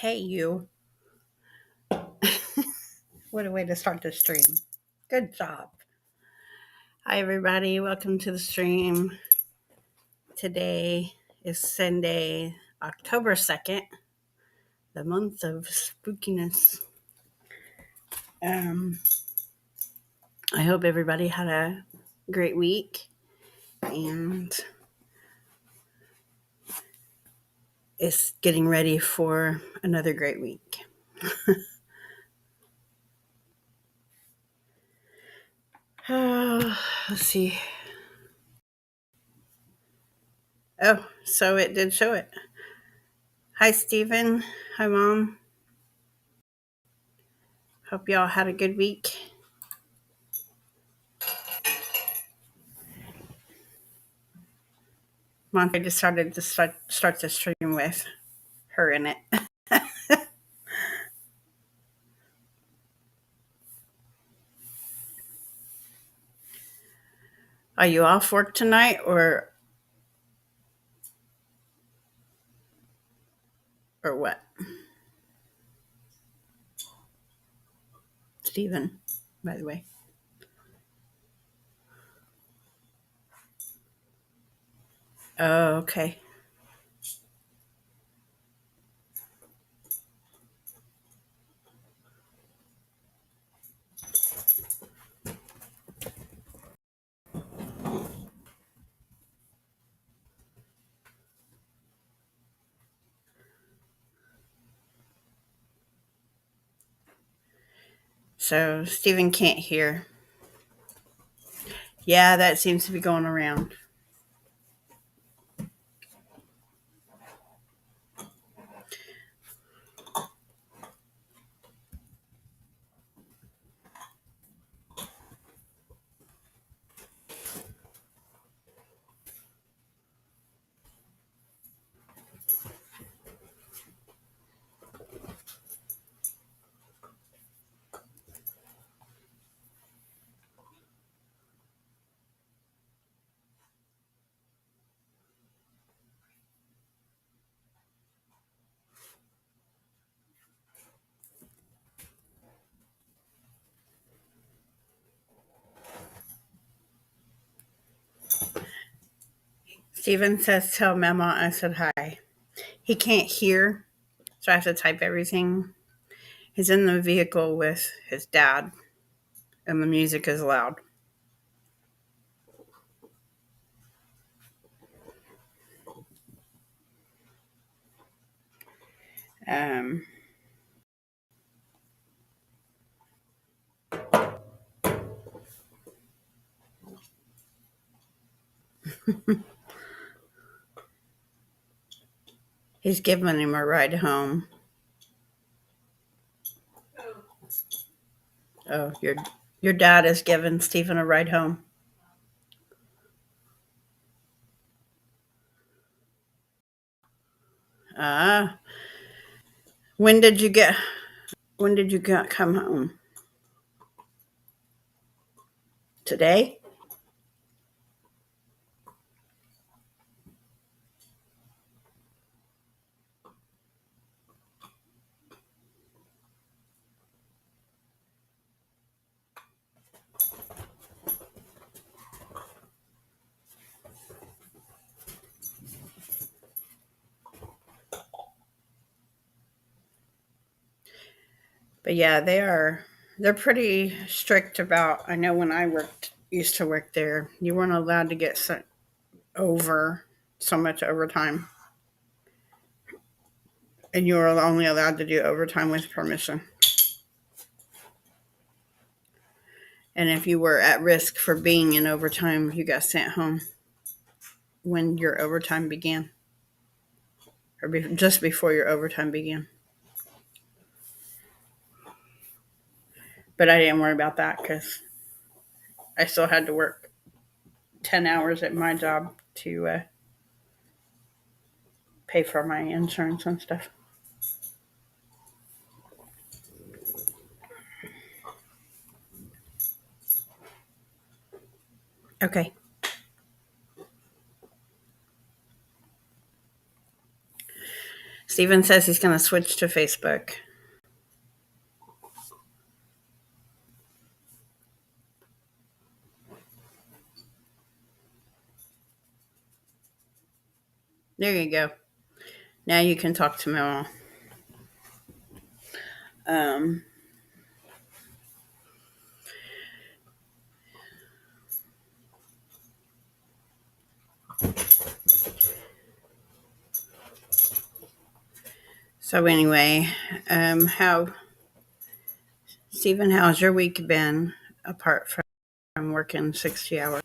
Hey, you. What a way to start the stream. Good job. Hi, everybody. Welcome to the stream. Today is Sunday, October 2nd, the month of spookiness. I hope everybody had a great week and is getting ready for another great week. Let's see. Oh, so it did show it. Hi, Stephen. Hi, Mom. Hope y'all had a good week. Monte decided to start the stream with her in it. Are you off work tonight or what? Stephen, by the way. Oh, okay. So Stephen can't hear. Yeah, that seems to be going around. Stephen says, tell Mama I said hi. He can't hear, so I have to type everything. He's in the vehicle with his dad, and the music is loud. Um, he's giving him a ride home. Oh, your dad is giving Stephen a ride home. Ah, when did you come home? Today? But yeah, they're pretty strict about. I know when I used to work there, you weren't allowed to get sent over so much overtime, and you were only allowed to do overtime with permission. And if you were at risk for being in overtime, you got sent home when your overtime began, or just before your overtime began. But I didn't worry about that because I still had to work 10 hours at my job to pay for my insurance and stuff. Okay. Steven says he's going to switch to Facebook. There you go. Now you can talk to Mama. Um, so anyway, Stephen, how's your week been apart from working 60 hours?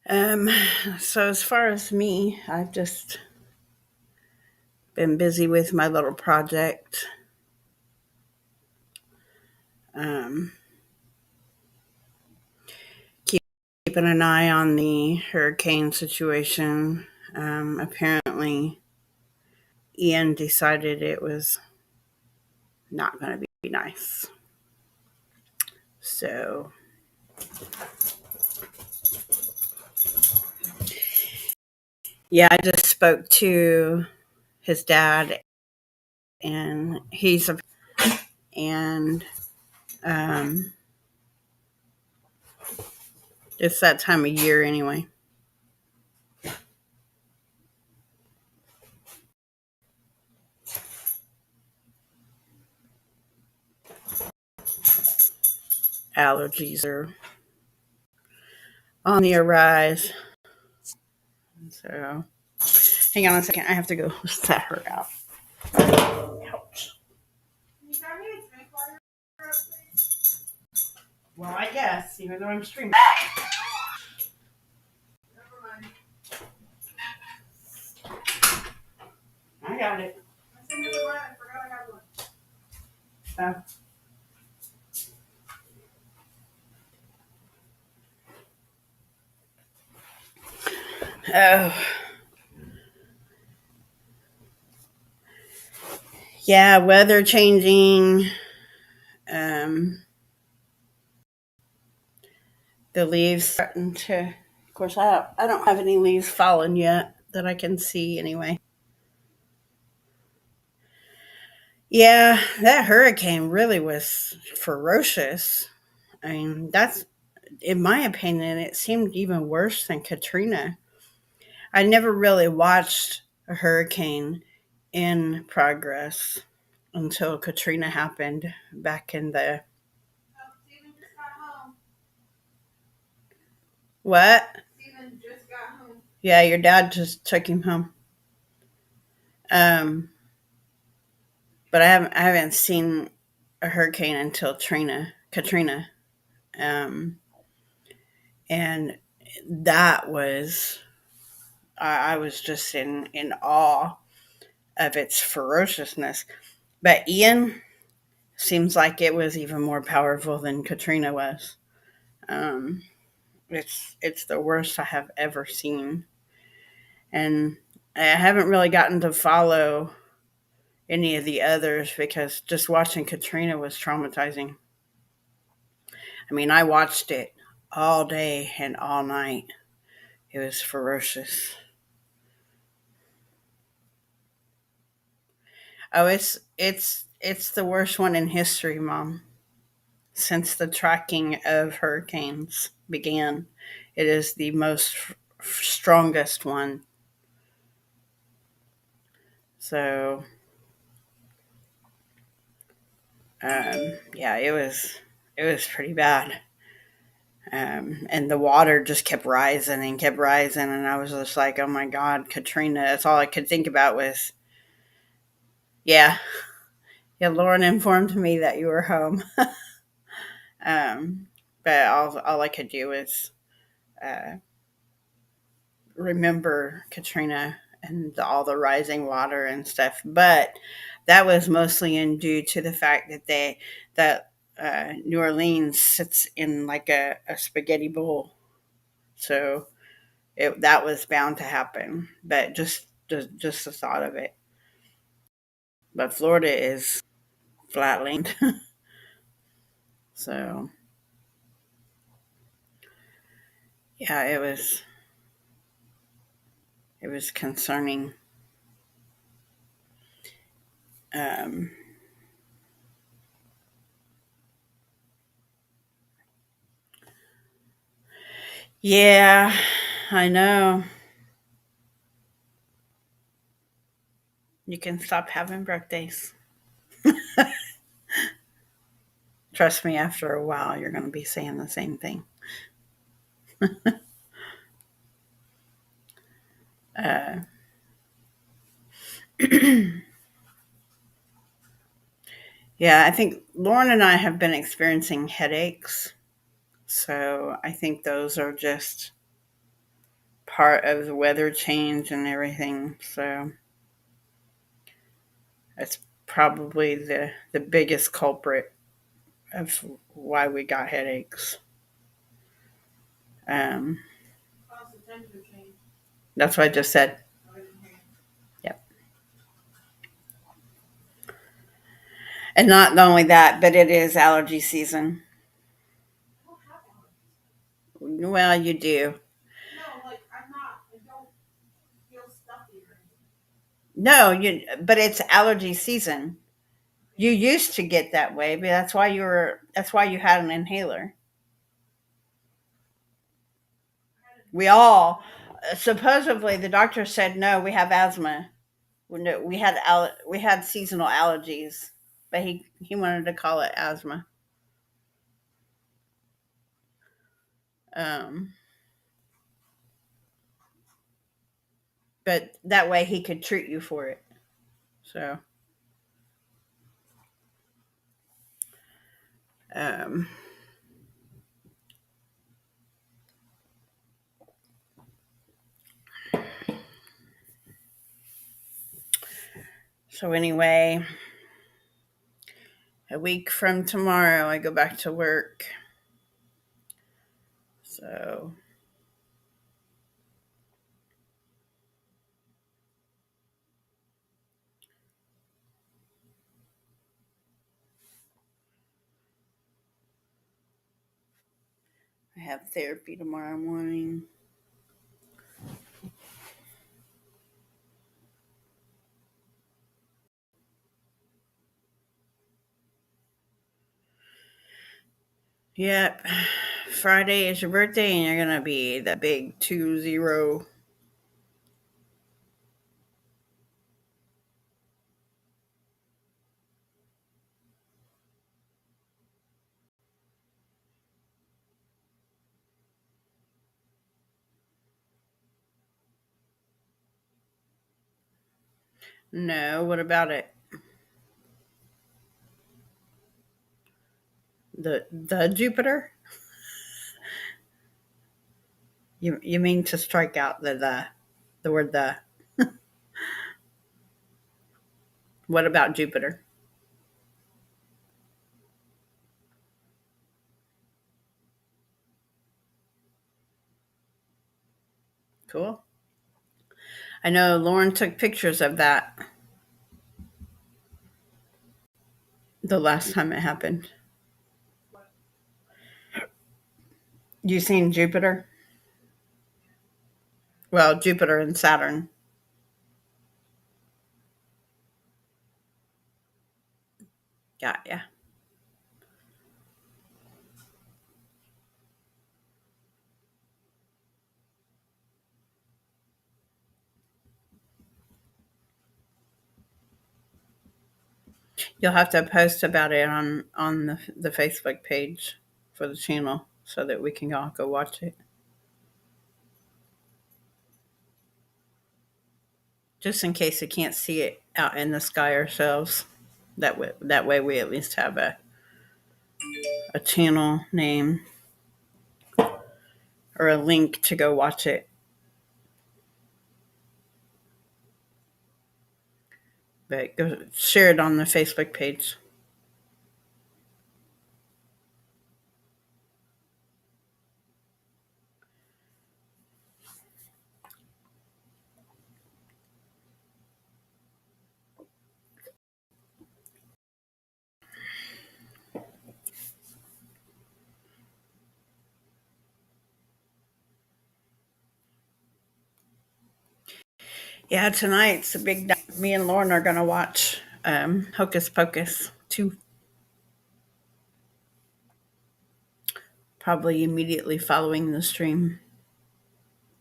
Um, so as far as me, I've just been busy with my little project. Um, keeping an eye on the hurricane situation. Apparently, Ian decided it was not going to be nice. So, yeah, I just spoke to his dad, and and um, it's that time of year anyway. Allergies are on the arise. So, hang on a second. I have to go set her out. Ouch. Well, I guess, even though I'm streaming. I got it. Oh. Oh. Yeah, weather changing. Um, the leaves starting to. Of course, I don't have any leaves falling yet that I can see anyway. Yeah, that hurricane really was ferocious. I mean, that's, in my opinion, it seemed even worse than Katrina. I never really watched a hurricane in progress until Katrina happened back in the. What? Yeah, your dad just took him home. Um, but I haven't seen a hurricane until Katrina. Um, and that was, I was just in awe of its ferociousness. But Ian seems like it was even more powerful than Katrina was. Um, it's the worst I have ever seen, and I haven't really gotten to follow any of the others because just watching Katrina was traumatizing. I mean, I watched it all day and all night. It was ferocious. Oh, it's the worst one in history, Mom. Since the tracking of hurricanes began, it is the most strongest one. So, yeah, it was pretty bad. And the water just kept rising and kept rising. And I was just like, oh my God, Katrina. That's all I could think about was, yeah, yeah, Lauren informed me that you were home. um, but all I could do was uh, remember Katrina and all the rising water and stuff. But that was mostly in due to the fact that New Orleans sits in like a spaghetti bowl. So that was bound to happen. But just the thought of it. But Florida is flatland, so yeah, it was concerning. Um, yeah, I know. You can stop having birthdays. Trust me, after a while, you're going to be saying the same thing. Uh, yeah, I think Lauren and I have been experiencing headaches. So I think those are just part of the weather change and everything. So that's probably the biggest culprit of why we got headaches. Um, that's what I just said. Yep. And not only that, but it is allergy season. Well, you do. No, but it's allergy season. You used to get that way, but that's why you had an inhaler. We all supposedly the doctor said no, we have asthma. We had seasonal allergies, but he wanted to call it asthma. Um, but that way he could treat you for it. So, um, so anyway, a week from tomorrow, I go back to work. So I have therapy tomorrow morning. Yep. Friday is your birthday, and you're gonna be the big 2-0. No, what about it? The Jupiter? You mean to strike out the word the? What about Jupiter? Cool. I know Lauren took pictures of that the last time it happened. You seen Jupiter? Well, Jupiter and Saturn. Yeah, yeah. You'll have to post about it on the Facebook page for the channel. so that we can all go watch it. Just in case we can't see it out in the sky ourselves. That way we at least have a channel name or a link to go watch it. But go share it on the Facebook page. Yeah, tonight's a big night. Me and Lauren are going to watch Hocus Pocus 2, probably immediately following the stream,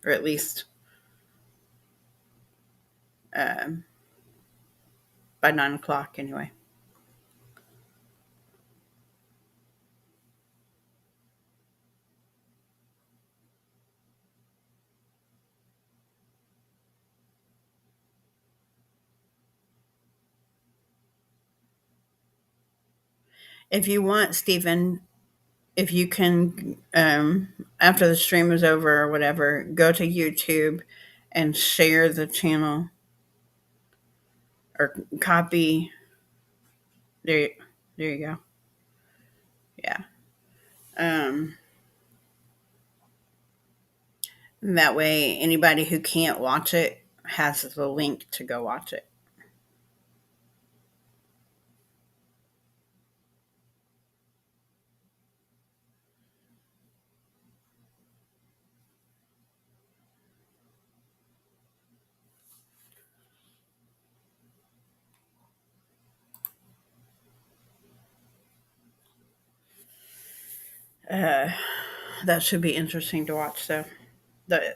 or at least um, by 9 o'clock anyway. If you want, Stephen, if you can, after the stream is over or whatever, go to YouTube and share the channel or copy. There, there you go. Yeah. Um, that way, anybody who can't watch it has the link to go watch it. That should be interesting to watch. So, the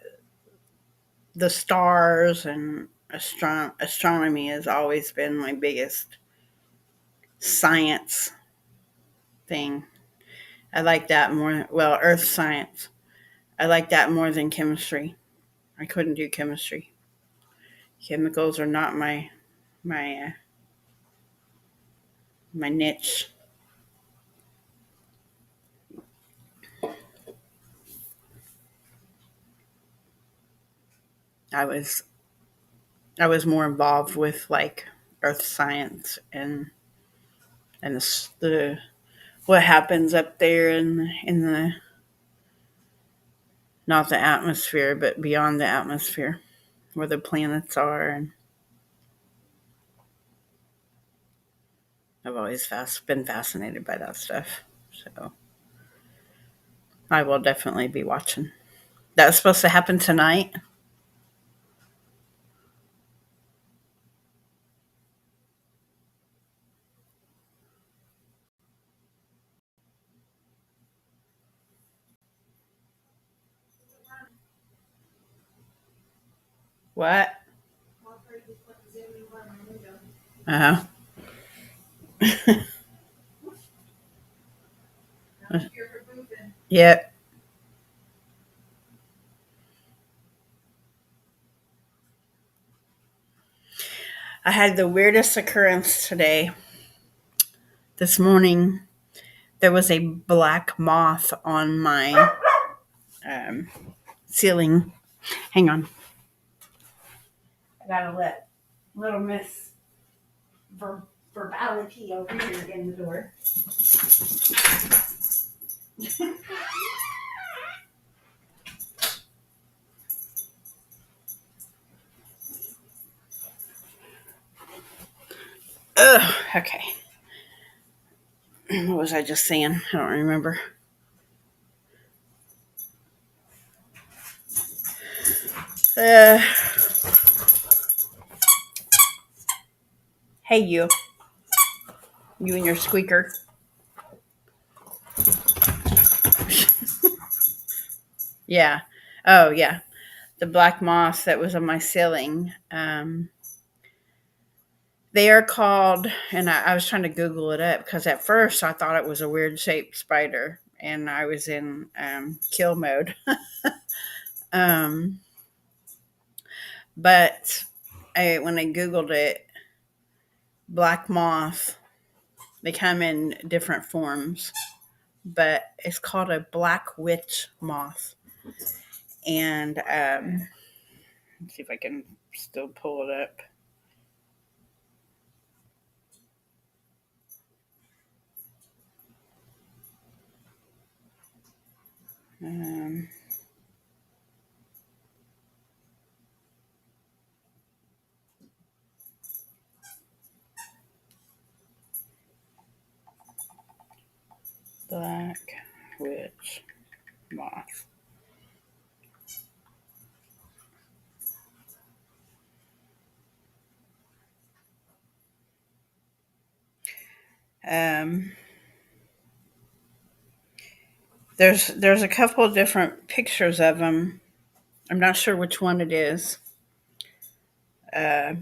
the stars and astronomy has always been my biggest science thing. I like that more. Well, earth science. I like that more than chemistry. I couldn't do chemistry. Chemicals are not my my niche. I was I was more involved with like earth science and the what happens up there in the not the atmosphere but beyond the atmosphere where the planets are, and I've always been fascinated by that stuff. So I will definitely be watching. That was supposed to happen tonight. What? Uh huh. Yep. I had the weirdest occurrence today. This morning, there was a black moth on my um, ceiling. Hang on. I gotta let little Miss Verbality over here get in the door. Ugh, okay. What was I just saying? I don't remember. Uh, hey, you. You and your squeaker. Yeah. Oh, yeah. The black moth that was on my ceiling. They are called, and I was trying to Google it up because at first I thought it was a weird shaped spider. and I was in kill mode. um, but when I Googled it, black moth, they come in different forms, but it's called a black witch moth. And let's see if I can still pull it up. Um, Black witch moth. Um, there's a couple of different pictures of them. I'm not sure which one it is. Uh,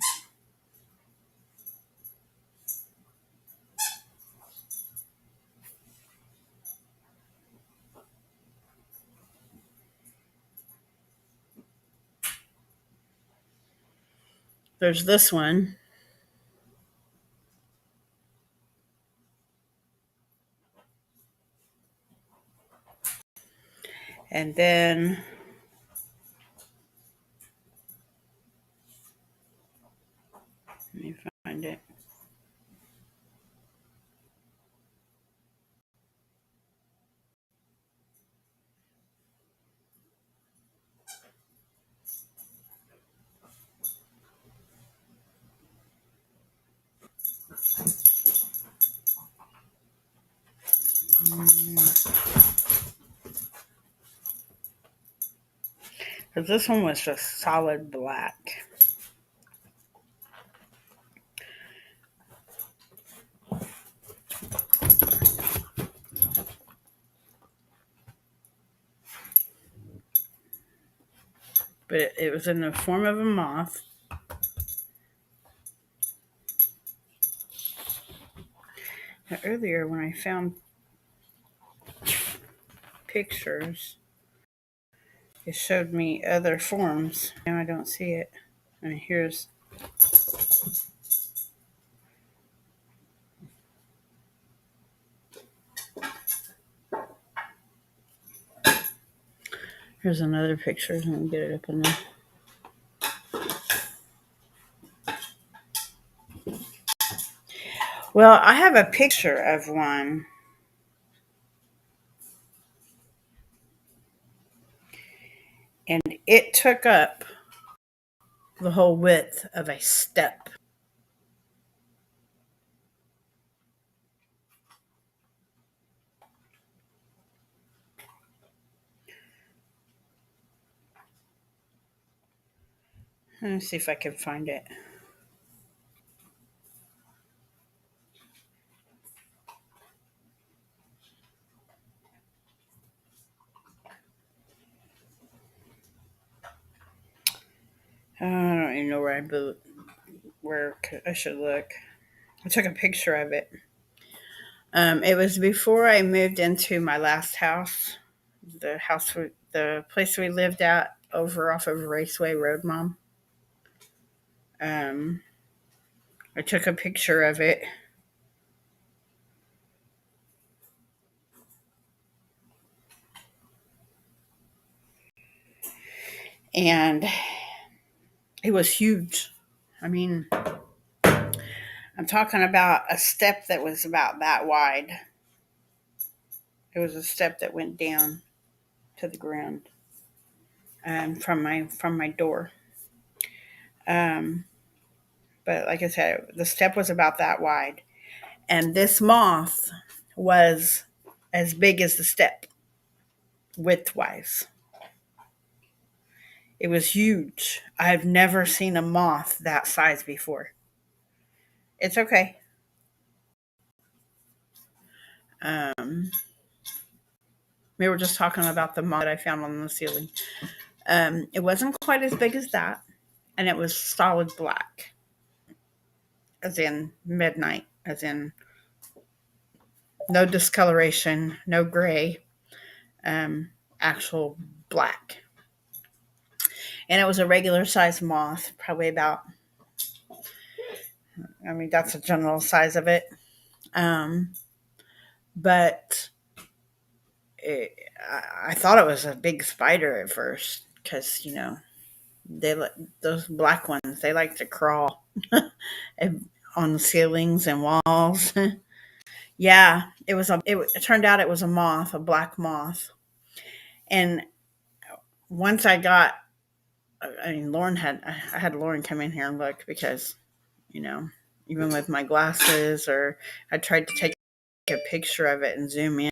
there's this one, and then let me find it. Because this one was just solid black. But it was in the form of a moth. Now, earlier, when I found pictures, it showed me other forms. Now I don't see it. And here's another picture. Let me get it up in there. Well, I have a picture of one. And it took up the whole width of a step. Let me see if I can find it. I don't even know where I should look. I took a picture of it. It was before I moved into my last house, the place we lived at over off of Raceway Road, Mom. I took a picture of it. And it was huge. I mean, I'm talking about a step that was about that wide. It was a step that went down to the ground from my door. Um, but like I said, the step was about that wide, and this moth was as big as the step width-wise. It was huge. I've never seen a moth that size before. It's okay. Um, we were just talking about the moth that I found on the ceiling. It wasn't quite as big as that, and it was solid black, as in midnight, as in no discoloration, no gray. actual black. And it was a regular size moth, probably about, I mean, that's the general size of it. Um, but I thought it was a big spider at first because, they those black ones, they like to crawl on the ceilings and walls. Yeah, it turned out it was a moth, a black moth. And once I mean, I had Lauren come in here and look because, you know, even with my glasses, or I tried to take a picture of it and zoom in.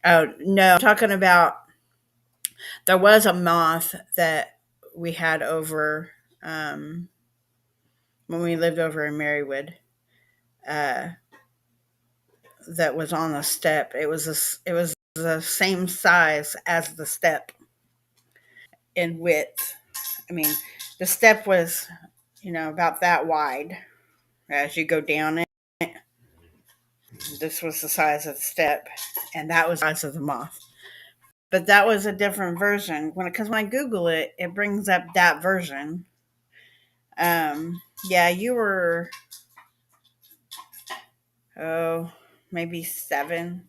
Oh, no, I'm talking about, there was a moth that we had over, um, when we lived over in Marywood, uh, that was on the step. It was the same size as the step in width. I mean, the step was, about that wide as you go down it. This was the size of the step, and that was the size of the moth. But that was a different version. Because when I Google it, it brings up that version. Yeah, you were, oh, maybe 7,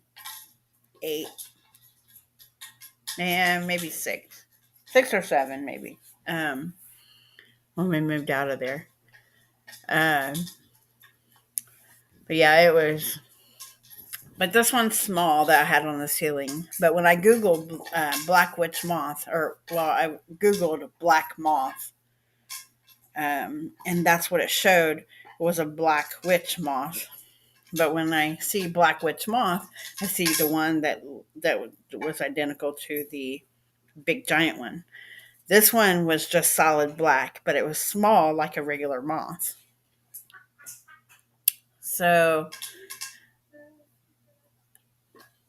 8, and maybe 6 or 7, maybe. When we moved out of there. Um, but yeah, it was. But this one's small that I had on the ceiling. But when I Googled black witch moth, I Googled black moth, and that's what it showed, was a black witch moth. But when I see black witch moth, I see the one that was identical to the big giant one. This one was just solid black, but it was small like a regular moth. So,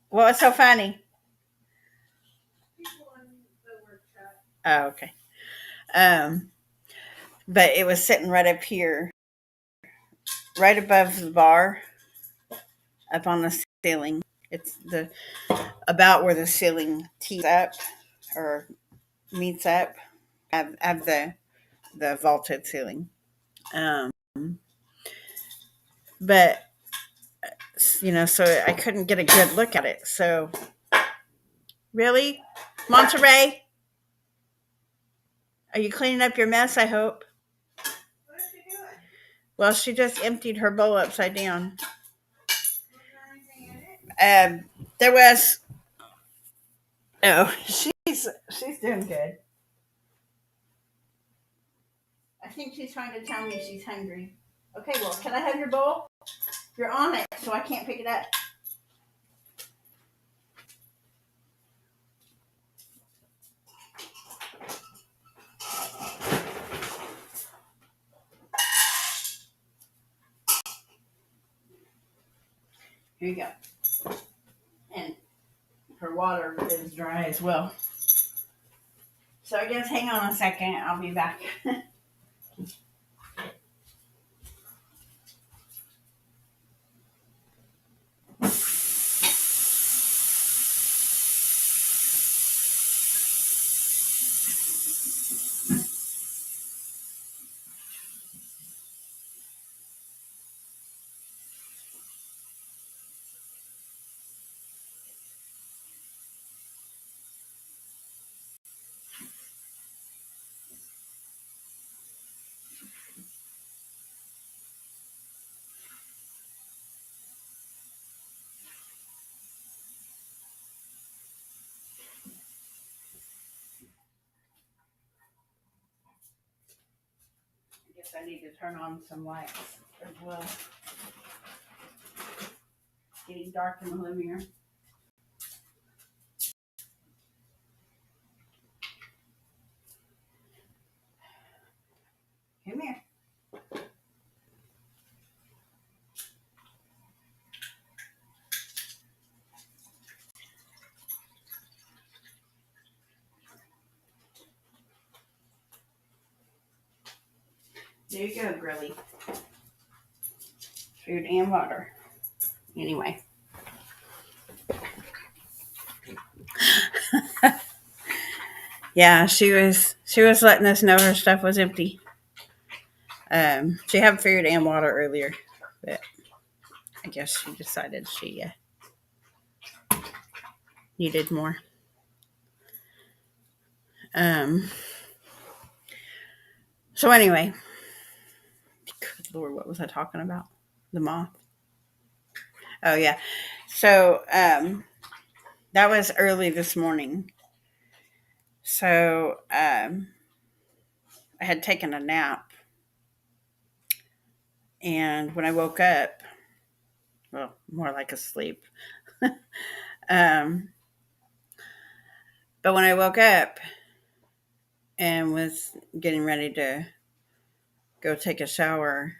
what was so funny? Oh, okay. Um, but it was sitting right up here, right above the bar, up on the ceiling. It's the about where the ceiling tees up or meets up. Have the vaulted ceiling. Um, but so I couldn't get a good look at it. So really, Monterey, are you cleaning up your mess? I hope. What is she doing? Well, she just emptied her bowl upside down. There was. Oh, she's doing good. I think she's trying to tell me she's hungry. Okay, well, can I have your bowl? You're on it, so I can't pick it up. Here you go. And her water is dry as well. So I guess hang on a second. I'll be back. I guess I need to turn on some lights as well. It's getting dark in the living room. Come here. There you go, Grilly. Food and water. Anyway. Yeah, she was letting us know her stuff was empty. She had food and water earlier, but I guess she decided she needed more. Um, so anyway, good Lord, what was I talking about? The moth. Oh yeah. So that was early this morning. So I had taken a nap, and when I woke up, well, more like a sleep. um, but when I woke up and was getting ready to go take a shower,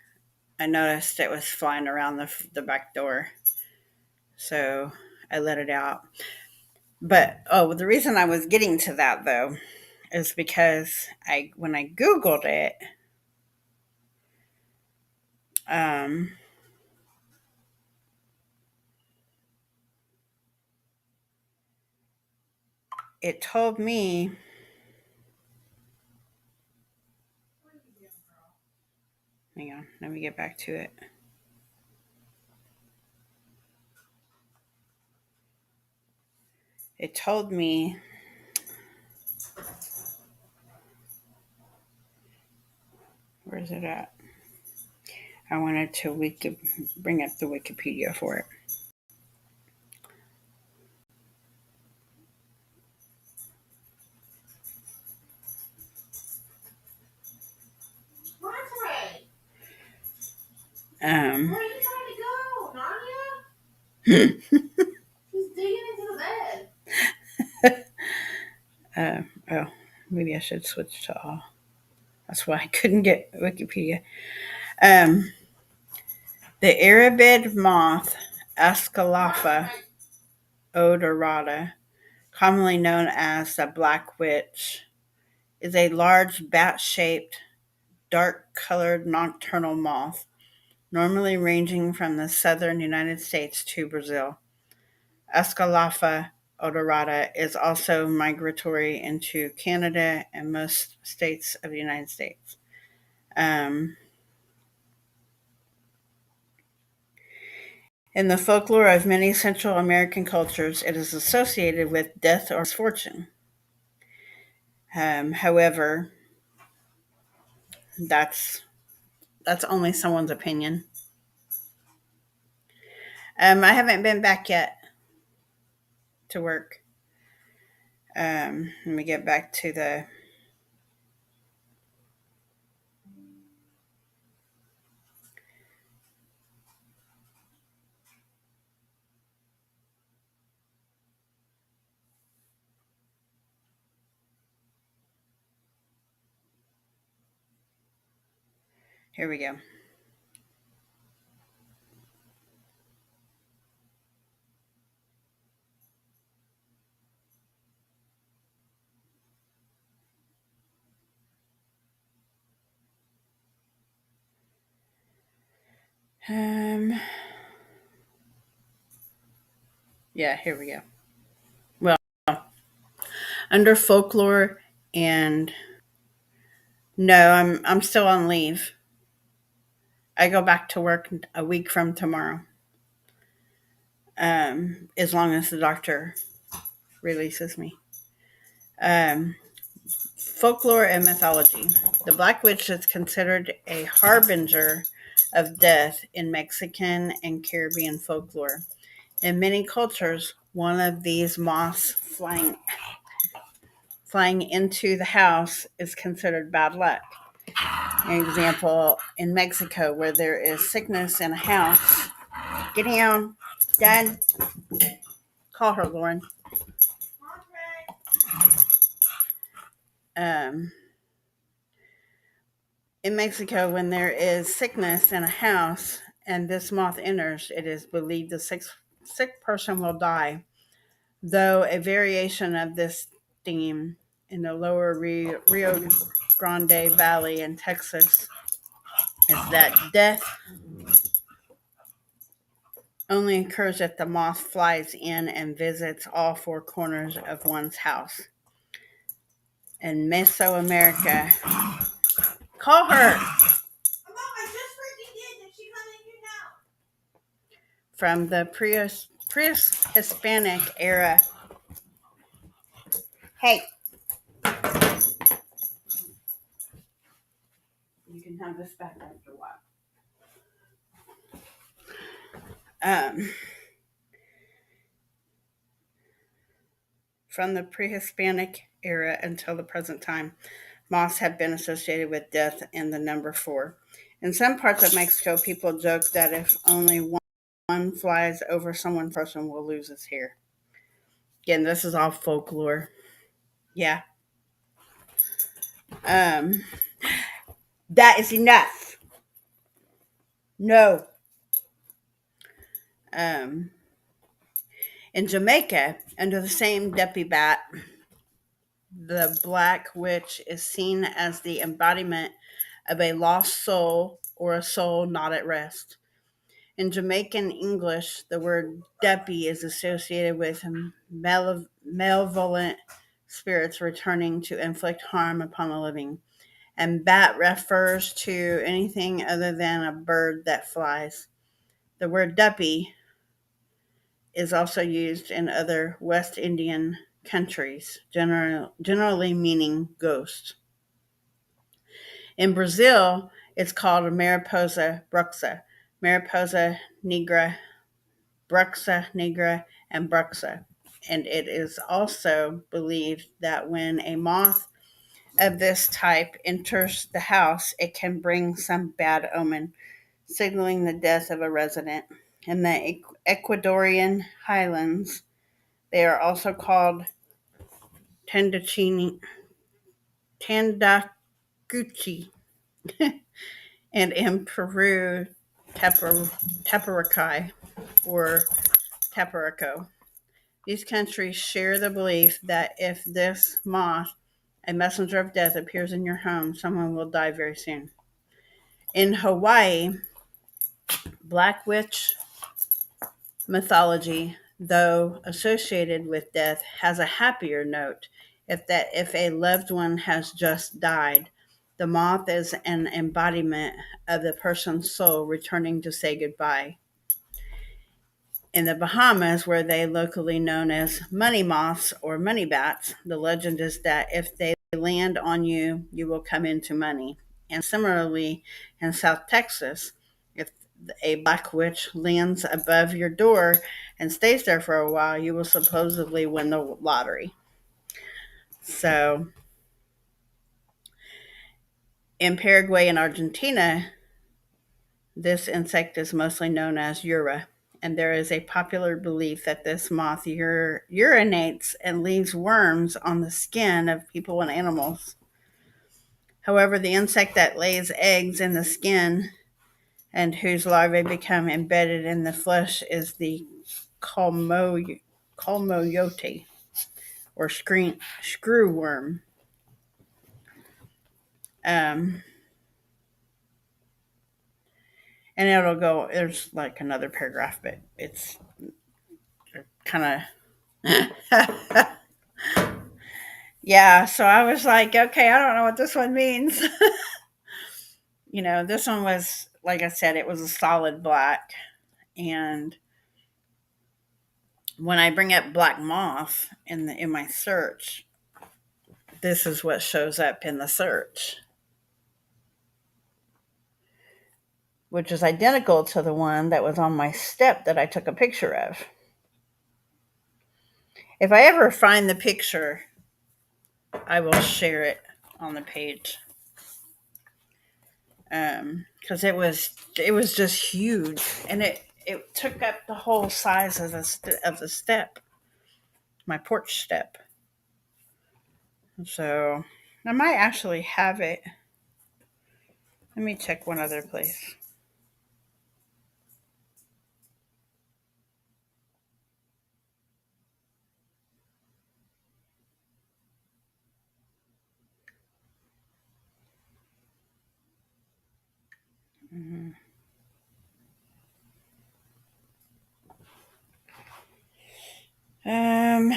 I noticed it was flying around the back door. So I let it out. But the reason I was getting to that though is because when I Googled it, um, it told me. Hang on, let me get back to it. It told me. Where is it at? I wanted to bring up the Wikipedia for it. Where are you trying to go, Nadia? She's digging into the bed. Oh, maybe I should switch to all. That's why I couldn't get Wikipedia. Um, the Arabid moth, Ascalapha odorata, commonly known as the black witch, is a large bat-shaped, dark-colored nocturnal moth, normally ranging from the southern United States to Brazil. Escalafa odorata is also migratory into Canada and most states of the United States. Um, in the folklore of many Central American cultures, it is associated with death or misfortune. However, that's only someone's opinion. I haven't been back yet to work. Let me get back to the. Here we go. Yeah, here we go. Well, under folklore and no, I'm still on leave. I go back to work a week from tomorrow. As long as the doctor releases me. Um, folklore and mythology. The Black Witch is considered a harbinger of death in Mexican and Caribbean folklore. In many cultures, one of these moths flying into the house is considered bad luck. An example in Mexico, where there is sickness in a house. Get down, Dad. Call her, Lauren. Um, in Mexico, when there is sickness in a house and this moth enters, it is believed the sick person will die. Though a variation of this theme in the lower Rio Grande Valley in Texas is that death only occurs if the moth flies in and visits all four corners of one's house. in Mesoamerica. Call her. From the pre-Hispanic era. Hey, you can have this back after a while. From the pre-Hispanic era until the present time, moths have been associated with death and the number 4. In some parts of Mexico, people joke that if only one flies over someone's person will lose his hair. Again, this is all folklore. Yeah. That is enough. No. In Jamaica, under the same Depi bat, the Black Witch is seen as the embodiment of a lost soul or a soul not at rest. In Jamaican English, the word Depi is associated with malevolent spirits returning to inflict harm upon the living, and bat refers to anything other than a bird that flies. The word Depi is also used in other West Indian countries, generally meaning ghost. In Brazil, it's called Mariposa bruxa, Mariposa nigra, Bruxa nigra, and Bruxa. And it is also believed that when a moth of this type enters the house, it can bring some bad omen, signaling the death of a resident. In the Ecuadorian highlands, they are also called Tandachini, Tandacuchi, and in Peru, Taparakai or Taparaco. These countries share the belief that if this moth, a messenger of death, appears in your home, someone will die very soon. In Hawaii, Black Witch mythology, though associated with death, has a happier note. If a loved one has just died, the moth is an embodiment of the person's soul returning to say goodbye. In the Bahamas, where they locally known as money moths or money bats, the legend is that if they land on you, you will come into money. And similarly, in South Texas, if a black witch lands above your door and stays there for a while, you will supposedly win the lottery. So, in Paraguay and Argentina, this insect is mostly known as Ura, and there is a popular belief that this moth urinates and leaves worms on the skin of people and animals. However, the insect that lays eggs in the skin and whose larvae become embedded in the flesh is the colmoyote or screw worm. And it'll go, there's like another paragraph, but it's kind of yeah, so I was like, okay, I don't know what this one means. This one was, like I said, it was a solid black. And when I bring up black moth in my search, this is what shows up in the search, which is identical to the one that was on my step that I took a picture of. If I ever find the picture, I will share it on the page. Because it was just huge, and it took up the whole size of the step, my porch step. So I might actually have it. Let me check one other place. Mm-hmm. Um,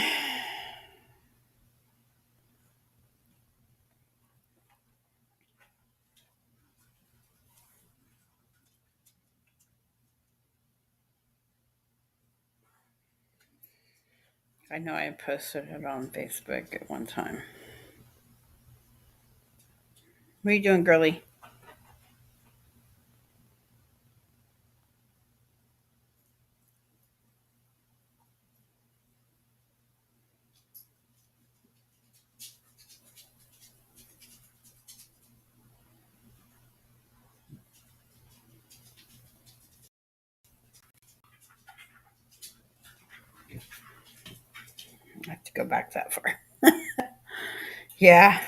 I know I posted it on Facebook at one time. What are you doing, girly? I have to go back that far. Yeah,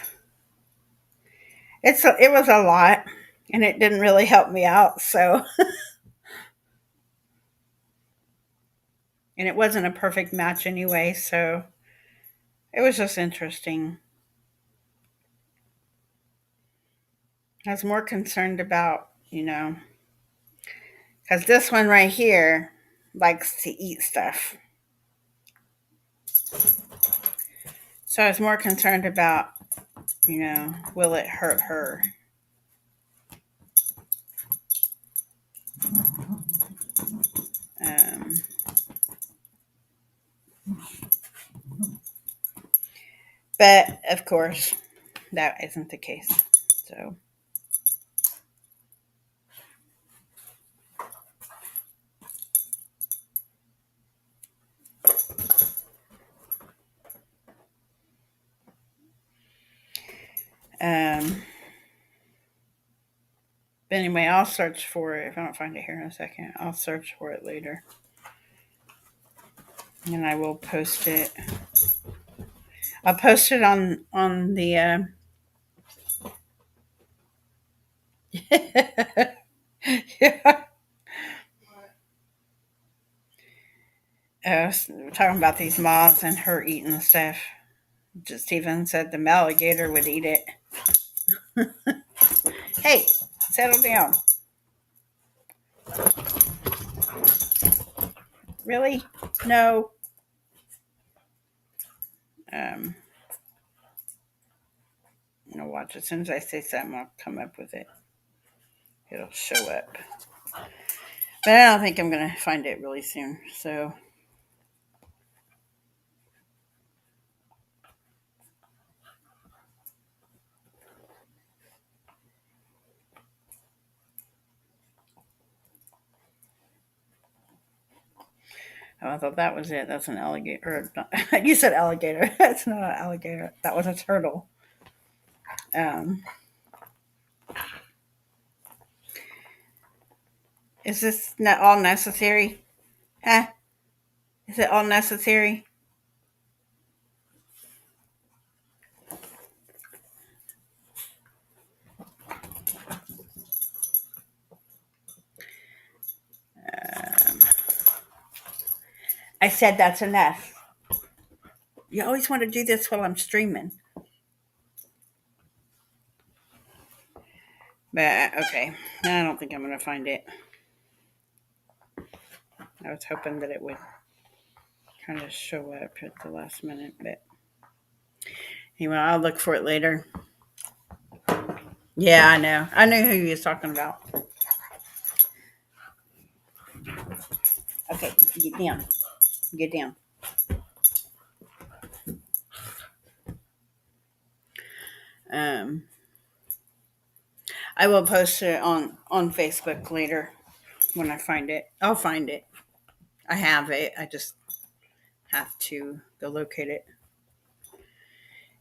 it was a lot, and it didn't really help me out. So, and it wasn't a perfect match anyway. So it was just interesting. I was more concerned about, because this one right here likes to eat stuff. So I was more concerned about, will it hurt her? Um, but of course, that isn't the case. So, um, but anyway, I'll search for it. If I don't find it here in a second, I'll search for it later. And I will post it. I'll post it on the yeah. We're talking about these moths and her eating stuff. Just even said the alligator would eat it. Hey, settle down. Really? No. I'm gonna watch. As soon as I say something, I'll come up with it. It'll show up. But I don't think I'm gonna find it really soon. So I thought that was it. That's an alligator. You said alligator. That's not an alligator. That was a turtle. Um, is this not all necessary? Huh? Is it all necessary? Um, I said that's enough. You always want to do this while I'm streaming. But okay, I don't think I'm going to find it. I was hoping that it would kind of show up at the last minute, but anyway, I'll look for it later. Yeah, I know. I knew who he was talking about. Okay, get down. Get down. Um, I will post it on Facebook later when I find it. I'll find it. I have it. I just have to go locate it.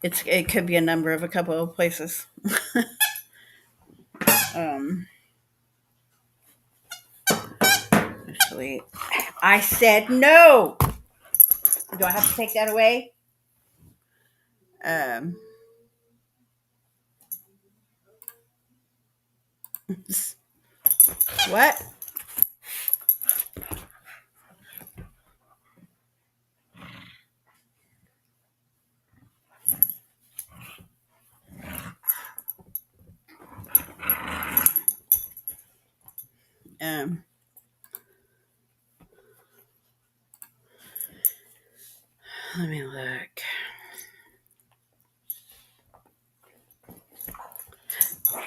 It could be a couple of places. um, actually, I said no. Do I have to take that away? Um, what? Um, let me look.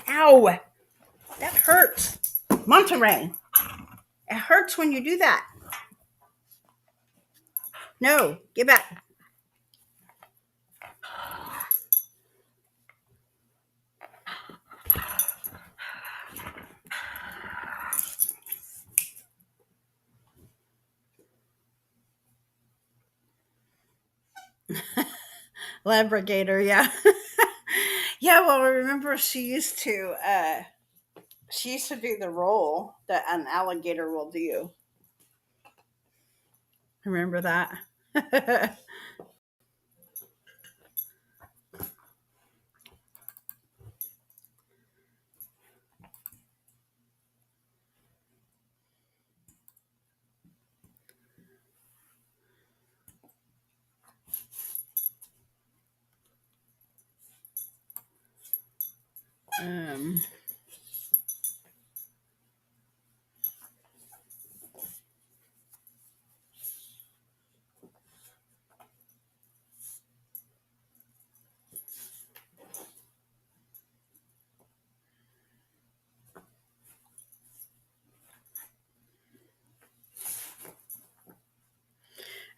Ow! That hurts. Monterey. It hurts when you do that. No, get back. Labragator, yeah. Yeah, well, I remember she used to do the role that an alligator will do. Remember that? um,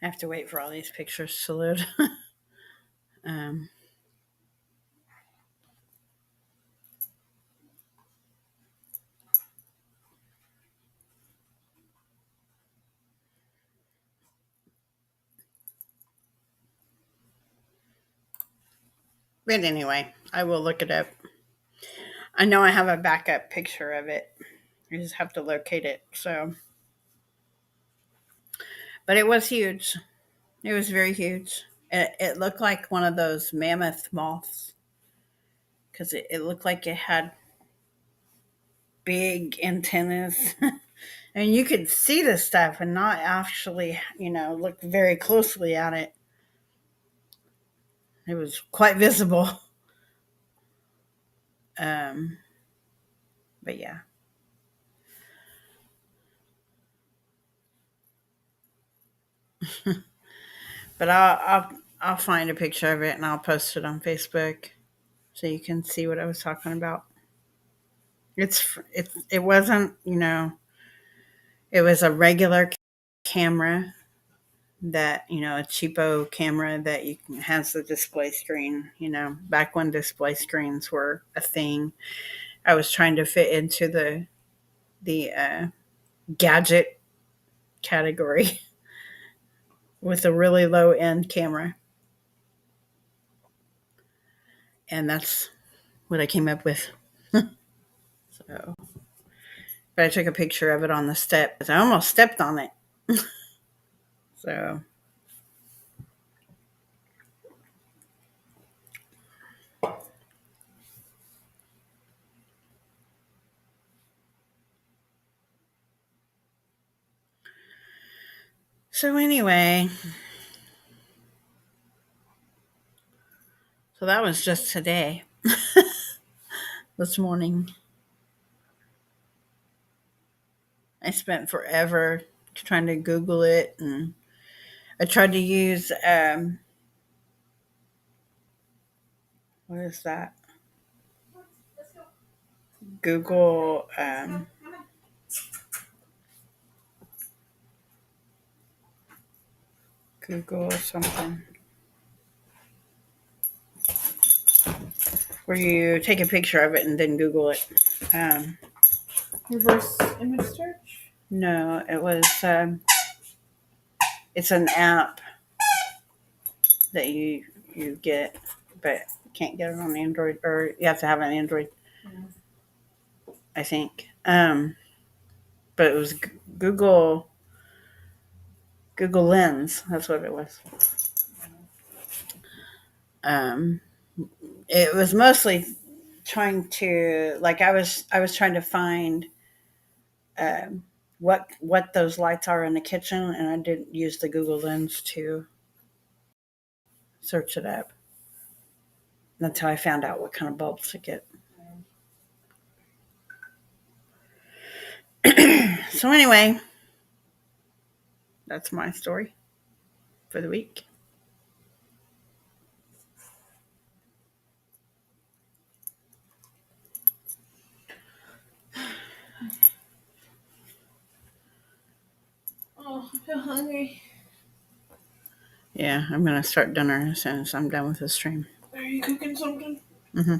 I have to wait for all these pictures to load. um, but anyway, I will look it up. I know I have a backup picture of it. I just have to locate it. So, but it was huge. It was very huge. It looked like one of those mammoth moths because it looked like it had big antennas. And you could see this stuff and not actually, look very closely at it. It was quite visible. Um, but yeah. But I'll find a picture of it and I'll post it on Facebook so you can see what I was talking about. It wasn't, it was a regular camera that, a cheapo camera that has the display screen, back when display screens were a thing. I was trying to fit into the gadget category with a really low end camera. And that's what I came up with. So, but I took a picture of it on the step. I almost stepped on it. So, anyway, so that was just today, this morning. I spent forever trying to Google it, and I tried to use what is that? Google Google something where you take a picture of it and then Google it. Um, Reverse image search? no, it was. It's an app that you get, but you can't get it on Android, or you have to have an Android. Yeah. I think. But it was Google Lens. That's what it was. Um, it was mostly trying to I was trying to find um, what those lights are in the kitchen, and I didn't use the Google Lens to search it up. That's how I found out what kind of bulbs to get. So anyway, that's my story for the week. Oh, I feel hungry. Yeah, I'm gonna start dinner as soon as I'm done with the stream. Are you cooking something? Mm-hmm.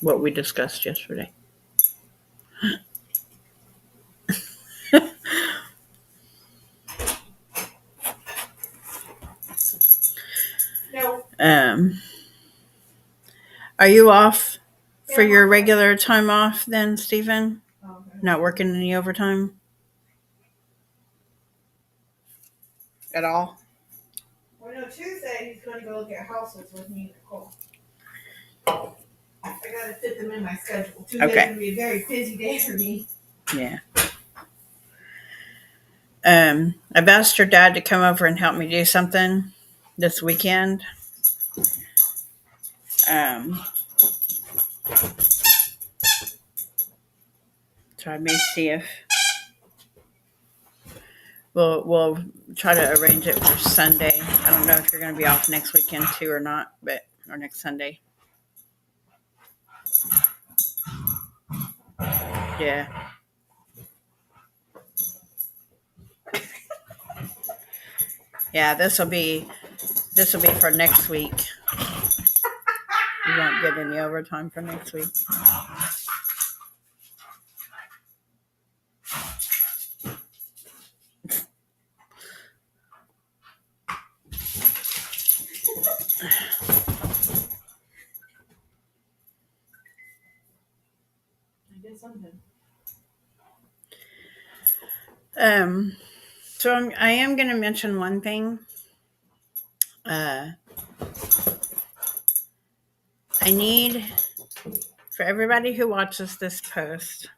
What we discussed yesterday. No. Are you off for Yeah, your regular time off then, Stephen? Oh, okay. Not working any overtime at all? Well, no, Tuesday he's going to go look at houses with me and Nicole. I got to fit them in my schedule. Tuesday's Okay. going to be a very busy day for me. Yeah. I've asked your dad to come over and help me do something this weekend. So I may see if we'll try to arrange it for Sunday. I don't know if you're going to be off next weekend too or not, or next Sunday. Yeah. Yeah, this will be for next week. You won't get any overtime for next week. I did something. So I am going to mention one thing. I need for everybody who watches this post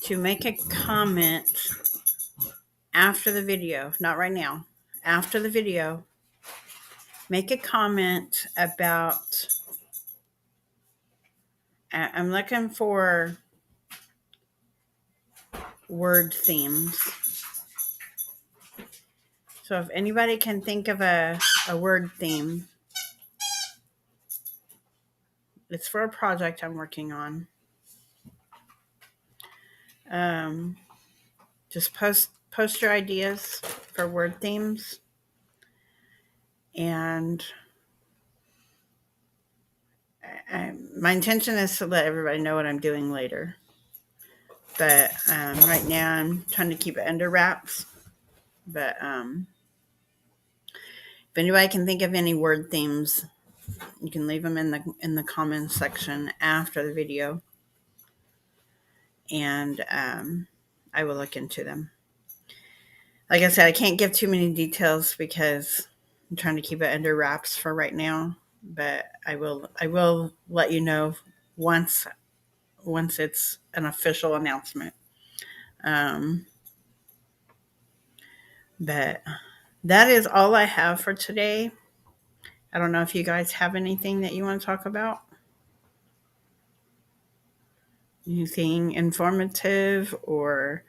to make a comment after the video, not right now, after the video. Make a comment about, I'm looking for word themes. So if anybody can think of a word theme, it's for a project I'm working on. Just post your ideas for word themes, and my intention is to let everybody know what I'm doing later. But right now I'm trying to keep it under wraps. But if anybody can think of any word themes, you can leave them in the comments section after the video, and I will look into them. Like I said, I can't give too many details because I'm trying to keep it under wraps for right now. But I will let you know once it's an official announcement. But that is all I have for today. I don't know if you guys have anything that you want to talk about. Anything informative or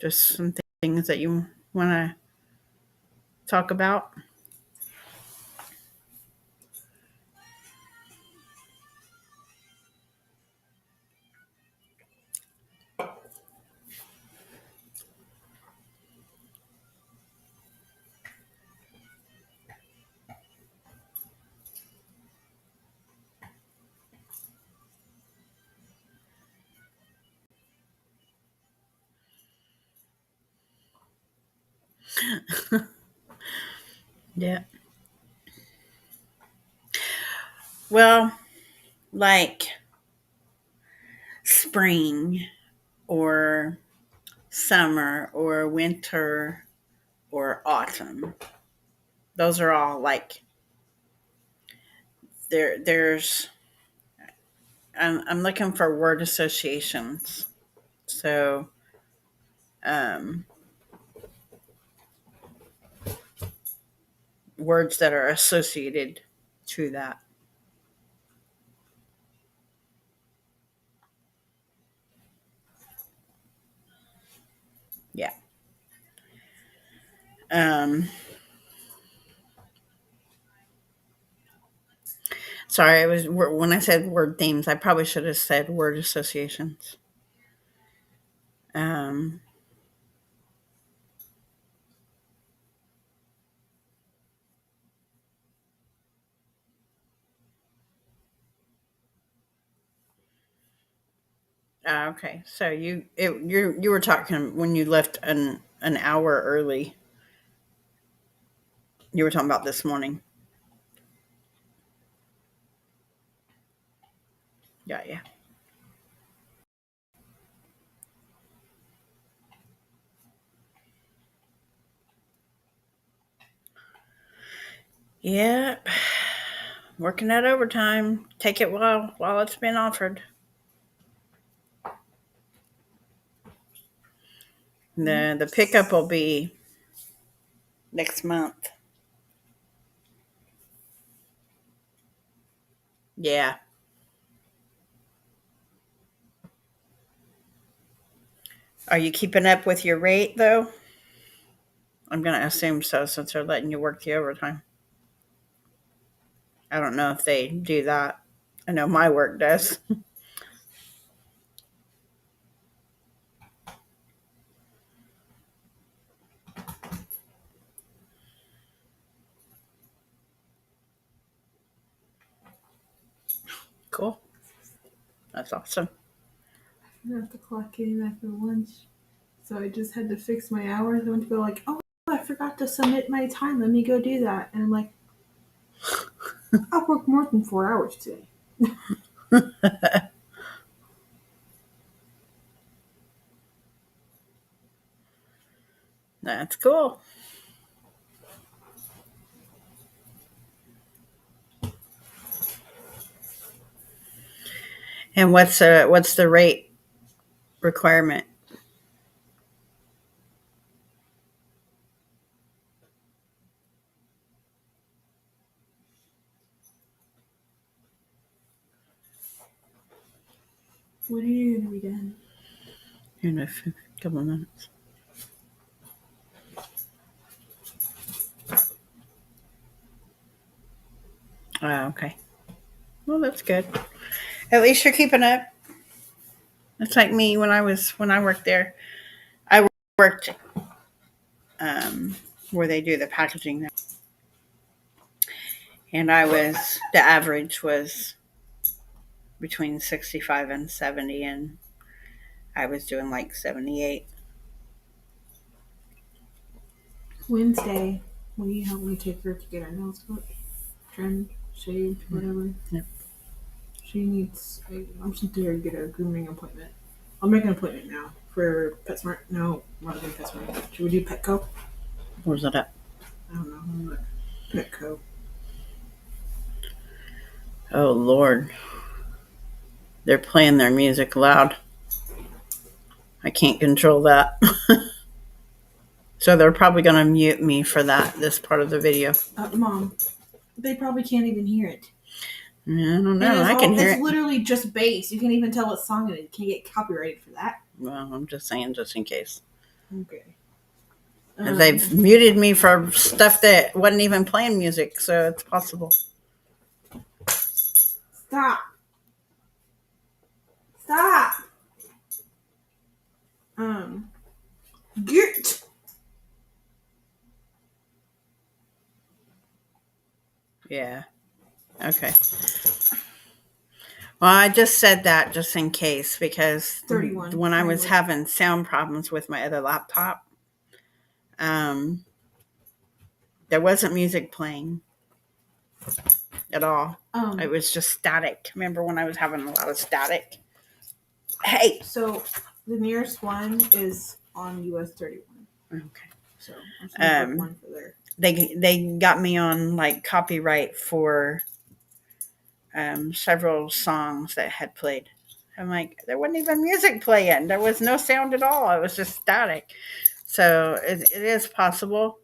just some things that you want to talk about? Yeah. Well, like spring or summer or winter or autumn. Those are all like there's I'm looking for word associations. So words that are associated to that. Yeah. Sorry, I was when I said word themes, I probably should have said word associations. Okay, so you were talking when you left an hour early. You were talking about this morning. Yeah. Yep. Working that overtime. Take it while it's been offered. The pickup will be next month. Yeah. Are you keeping up with your rate though? I'm gonna assume so since they're letting you work the overtime. I don't know if they do that. I know my work does. Cool. That's awesome. I have to clock in after lunch, so I just had to fix my hours. I went to go like, oh, I forgot to submit my time. Let me go do that. And I'm like, I worked more than 4 hours today. That's cool. And what's the rate requirement? When are you gonna be done? In a couple of minutes. Oh, okay. Well, that's good. At least you're keeping up. It's like me when I worked there. I worked where they do the packaging there, and the average was between 65 and 70, and I was doing like 78. Wednesday, will you help me take her to get her nails cut, trimmed, shaved, whatever? Yep. She needs. I'm just there to get a grooming appointment. I'll make an appointment now for PetSmart. No, we're not doing PetSmart. Should we do Petco? Where's that at? I don't know. I'm like Petco. Oh Lord, they're playing their music loud. I can't control that. So they're probably going to mute me for this part of the video. Mom, they probably can't even hear it. I don't know. I can hear it's it. literally just bass. You can't even tell what song it is. You can't get copyrighted for that. Well, I'm just saying, just in case. Okay. They've muted me for stuff that wasn't even playing music, so it's possible. Stop. Stop. Get. Yeah. Okay. Well, I just said that just in case because 31. when I was having sound problems with my other laptop, there wasn't music playing at all. It was just static. Remember when I was having a lot of static? Hey. So the nearest one is on US 31. Okay. So I'm just gonna book one for there. They got me on like copyright for several songs that had played. I'm like, there wasn't even music playing. There was no sound at all. It was just static. So it is possible.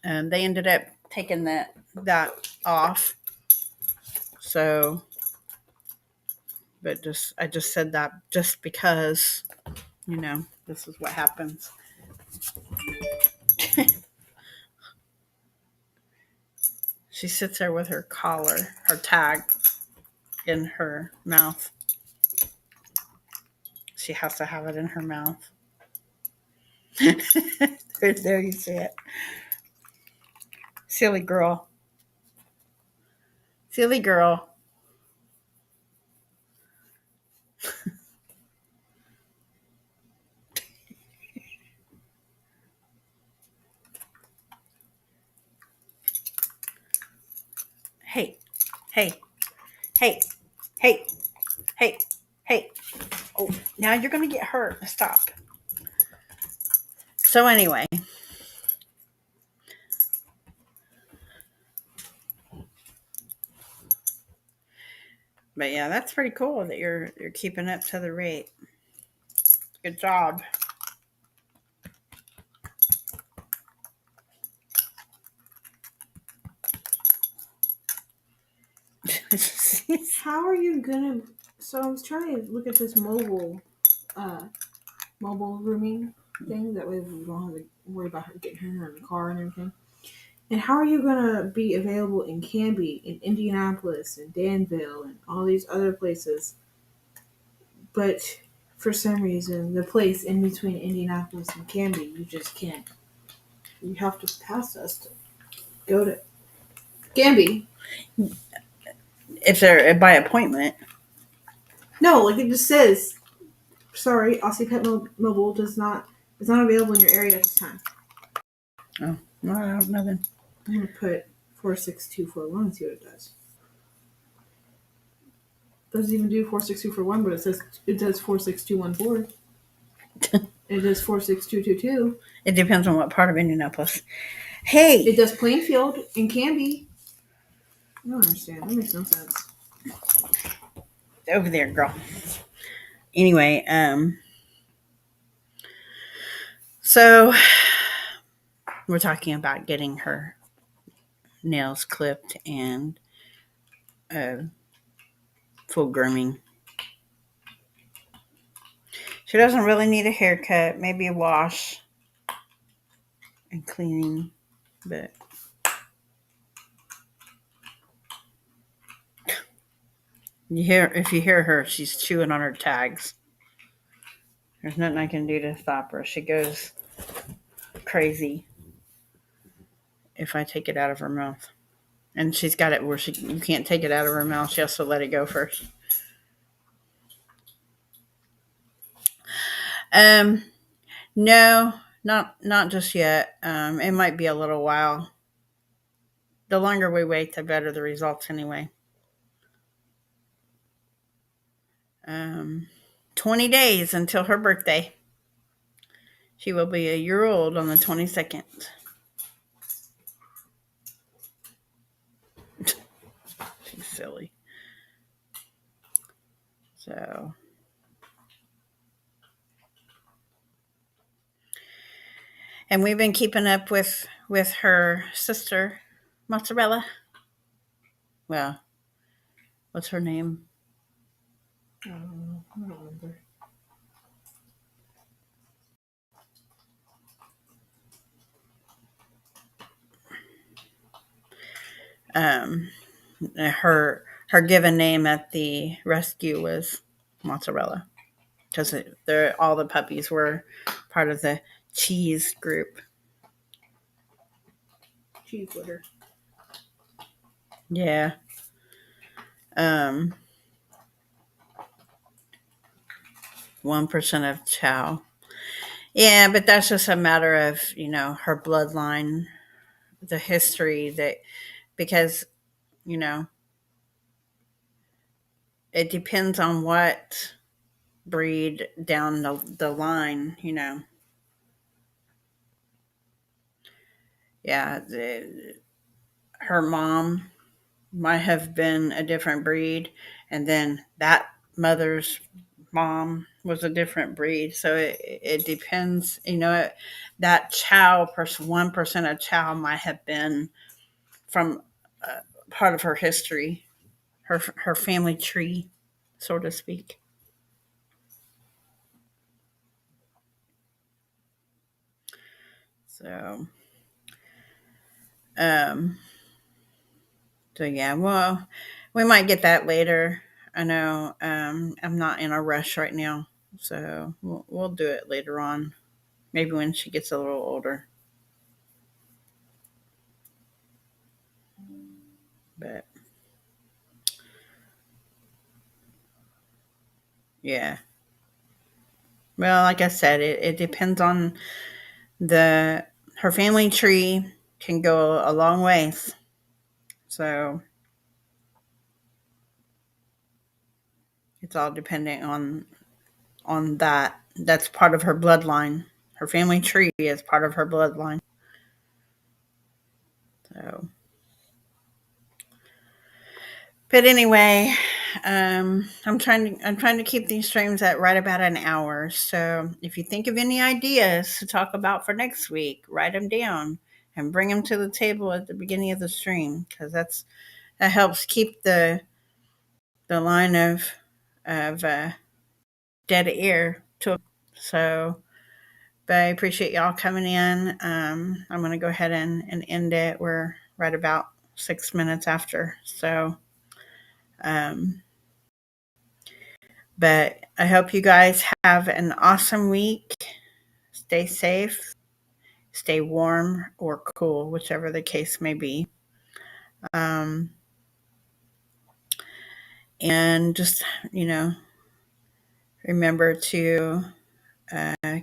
And they ended up taking that off. So, but I just said that just because, this is what happens. She sits there with her collar, her tag in her mouth. She has to have it in her mouth. There you see it. Silly girl. Silly girl. Hey, hey, hey, hey, hey, hey. Oh, now you're going to get hurt. Stop. So, anyway, but yeah, that's pretty cool that you're keeping up to the rate. Good job. How are you gonna? So I was trying to look at this mobile rooming thing. That way we don't have to worry about her getting her in the car and everything. And how are you gonna be available in Canby, in Indianapolis, and Danville, and all these other places? But for some reason, the place in between Indianapolis and Canby, you just can't. You have to pass us to go to Canby. If they're by appointment. No, like it just says, sorry, Aussie Pet Mobile is not available in your area at this time. Oh, no, nothing. I'm gonna put 46241 and see what it does. Doesn't even do 46241, but it does 46214. It does 46222. It depends on what part of Indianapolis. Hey, It does Plainfield and Canby. I don't understand. That makes no sense. over there, girl. Anyway, so we're talking about getting her nails clipped and uh, full grooming. She doesn't really need a haircut, maybe a wash and cleaning, but if you hear her, she's chewing on her tags. There's nothing I can do to stop her. She goes crazy if I take it out of her mouth. And she's got it where you can't take it out of her mouth. She has to let it go first. Um, no, not just yet. It might be a little while. The longer we wait, the better the results anyway. 20 days until her birthday. She will be a year old on the 22nd. She's silly. So, and we've been keeping up with her sister, Mozzarella. Well, what's her name? I don't remember. Um, her given name at the rescue was Mozzarella because all the puppies were part of the cheese group. Cheese litter. Yeah. 1% of chow. Yeah, but that's just a matter of, her bloodline, the history that, because, you know, it depends on what breed down the line. Yeah, her mom might have been a different breed, and then that mother's mom was a different breed. So it depends. That chow person, 1% of chow might have been from part of her history, her family tree, so to speak. So, um, so yeah, well, we might get that later. I know I'm not in a rush right now, so we'll do it later on. Maybe when she gets a little older. But yeah. Well, like I said, it depends on the her family tree can go a long ways. So It's all dependent on that. That's part of her bloodline. Her family tree is part of her bloodline. So, but anyway, I'm trying to keep these streams at right about an hour. So if you think of any ideas to talk about for next week, write them down and bring them to the table at the beginning of the stream, because that helps keep the line of dead air to. So, but I appreciate y'all coming in. I'm going to go ahead and end it. We're right about 6 minutes after. So, um, but I hope you guys have an awesome week. Stay safe, stay warm or cool, whichever the case may be. Um, and just, remember to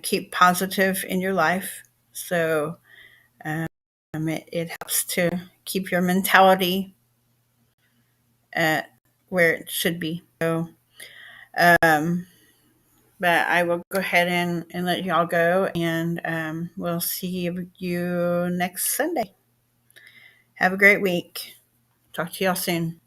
keep positive in your life. So it helps to keep your mentality at where it should be. So, um, but I will go ahead and let y'all go, and we'll see you next Sunday. Have a great week. Talk to y'all soon.